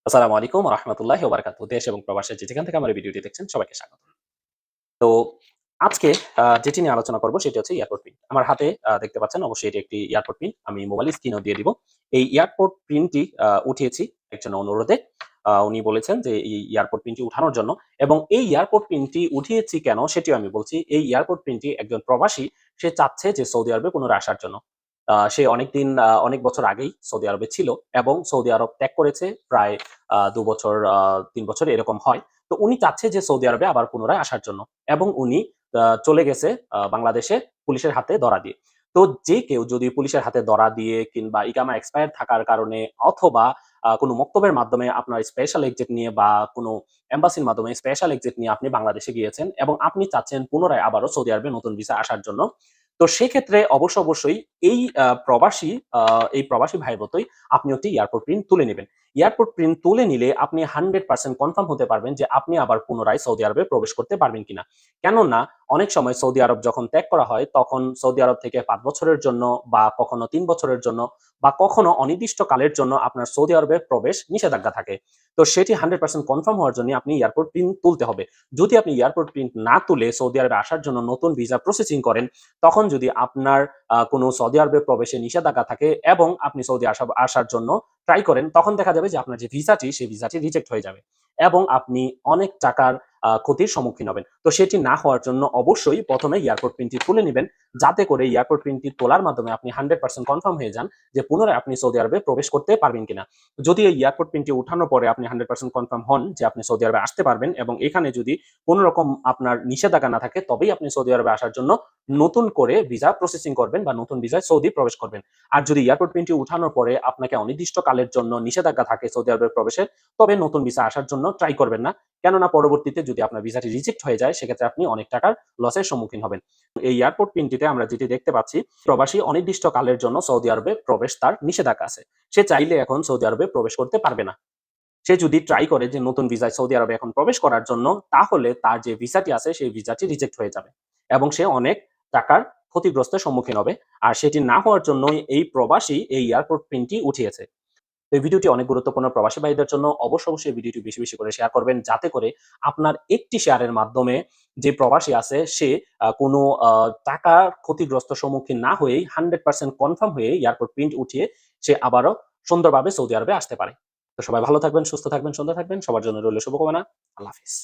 আসসালামু আলাইকুম ওয়া রাহমাতুল্লাহি ওয়া বারাকাতুহু। দেশ এবং প্রবাসে যে যেখান থেকে আমার এই ভিডিওটি দেখছেন সবাইকে স্বাগত। তো আজকে যেটি নিয়ে আলোচনা করব সেটি হচ্ছে এয়ারপোর্ট পিন। আমার হাতে দেখতে পাচ্ছেন অবশ্যই এটি একটি এয়ারপোর্ট পিন। আমি মোবাইল স্ক্রিনেও দিয়ে দিব। এই এয়ারপোর্ট পিনটি উঠিয়েছি একজনের অনুরোধে। উনি বলেছেন যে এই এয়ারপোর্ট পিনটি উঠানোর জন্য এবং এই এয়ারপোর্ট পিনটি উঠিয়েছি কেন সেটিও আমি বলছি। এই এয়ারপোর্ট পিনটি একজন প্রবাসী সে চাচ্ছে যে সৌদি আরবে পুনরায় আসার জন্য। সে অনেকদিন অনেক বছর আগেই সৌদি আরবে ছিল এবং সৌদি আরব ত্যাগ করেছে প্রায় ২ বছর ৩ বছর এরকম হয়। তো উনি চাচ্ছে যে সৌদি আরবে আবার পুনরায় আসার জন্য এবং উনি চলে গেছে বাংলাদেশে পুলিশের হাতে ধরা দিয়ে। তো যে কেউ যদি পুলিশের হাতে ধরা দিয়ে কিংবা ইকামা এক্সপায়ার থাকার কারণে অথবা কোনো মক্তবের মাধ্যমে আপনার স্পেশাল এক্সিট নিয়ে বা কোনো এম্বাসির মাধ্যমে স্পেশাল এক্সিট নিয়ে আপনি বাংলাদেশে গিয়েছেন এবং আপনি চাচ্ছেন পুনরায় আবারও সৌদি আরবে নতুন ভিসা আসার জন্য। তো সেক্ষেত্রে অবশ্যই এই প্রবাসী এই প্রবাসী ভাইয়ের মতোই আপনি একটি এয়ারপোর্ট প্রিন্ট তুলে নিবেন। এয়ারপোর্ট প্রিন্ট তুলে নিলে আপনি 100% কনফার্ম হতে পারবেন যে আপনি আবার পুনরায় সৌদি আরবে প্রবেশ করতে পারবেন কিনা। কেননা অনেক সময় সৌদি আরব যখন ত্যাগ করা হয় তখন সৌদি আরব থেকে ৫ বছরের জন্য বা কখনো ৩ বছরের জন্য বা কখনো অনির্দিষ্টকালের জন্য আপনার সৌদি আরবে প্রবেশ নিষেধাজ্ঞা থাকে। তো সেটি 100% কনফার্ম হওয়ার জন্য আপনি এয়ারপোর্ট প্রিন্ট তুলতে হবে। যদি আপনি এয়ারপোর্ট প্রিন্ট না তুলে সৌদি আরবে আসার জন্য নতুন ভিসা প্রসেসিং করেন, তখন যদি আপনার কোনো সৌদি আরবে প্রবেশে নিষেধাজ্ঞা থাকে এবং আপনি সৌদি আসার জন্য ট্রাই করেন, তখন দেখা যাবে যে আপনার যে ভিসাটি, সেই ভিসাটি রিজেক্ট হয়ে যাবে এবং আপনি অনেক টাকার ক্ষতির সম্মুখীন হবেন। তো সেটি না হওয়ার জন্য অবশ্যই ১ম এ এয়ারপোর্ট পিনটি তুলে নিবেন। যাতে করে এয়ারপোর্ট পিনটি তোলার মাধ্যমে আপনি 100% কনফার্ম হয়ে যান যে পুনরায় আপনি সৌদি আরবে প্রবেশ করতে পারবেন কিনা। যদি এই এয়ারপোর্ট পিনটি উঠানোর পরে আপনি 100% কনফার্ম হন যে আপনি সৌদি আরবে আসতে পারবেন এবং এখানে যদি কোন রকম আপনার নিষেধাজ্ঞা না থাকে, তবেই আপনি সৌদি আরবে আসার জন্য নতুন করে ভিসা প্রসেসিং করবেন বা নতুন ভিসায় সৌদি প্রবেশ করবেন। আর যদি এয়ারপোর্ট পিনটি উঠানোর পরে আপনাকে অনির্দিষ্টকালের জন্য নিষেধাজ্ঞা থাকে সৌদি আরবে প্রবেশের, তবে নতুন ভিসা আসার জন্য ট্রাই করবেন না। কেননা পরবর্তীতে যদি আপনার ভিসাটি রিজেক্ট হয়ে যায়, সেক্ষেত্রে আপনি অনেক টাকার লসের সম্মুখীন হবেন। এই এয়ারপোর্ট পিনটিতে আমরা যেটি দেখতে পাচ্ছি, প্রবাসী অনির্দিষ্টকালের জন্য সৌদি আরবে প্রবেশ তার নিষেধাজ্ঞা আছে। সে চাইলে এখন সৌদি আরবে প্রবেশ করতে পারবে না। সে যদি ট্রাই করে যে নতুন ভিসায় সৌদি আরবে এখন প্রবেশ করার জন্য, তাহলে তার যে ভিসাটি আছে সেই ভিসাটি রিজেক্ট হয়ে যাবে এবং সে অনেক টাকার ক্ষতিগ্রস্তের সম্মুখীন হবে। আর সেটি না হওয়ার জন্যই এই প্রবাসী এই এয়ারপোর্ট পিনটি উঠিয়েছে। তো এই ভিডিওটি অনেক গুরুত্বপূর্ণ প্রবাসী ভাইদের জন্য। অবশ্যই ভিডিওটি বেশি করে শেয়ার করবেন যাতে করে আপনার একটি শেয়ারের মাধ্যমে যে প্রবাসী আছে সে কোনো টাকার ক্ষতিগ্রস্ত সম্মুখীন না হয়েই 100% কনফার্ম হয়ে এয়ারপোর্ট প্রিন্ট উঠিয়ে সে আবারও সুন্দরভাবে সৌদি আরবে আসতে পারে। তো সবাই ভালো থাকবেন, সুস্থ থাকবেন, সুন্দর থাকবেন। সবার জন্য রইল শুভকামনা। আল্লাহ হাফেজ।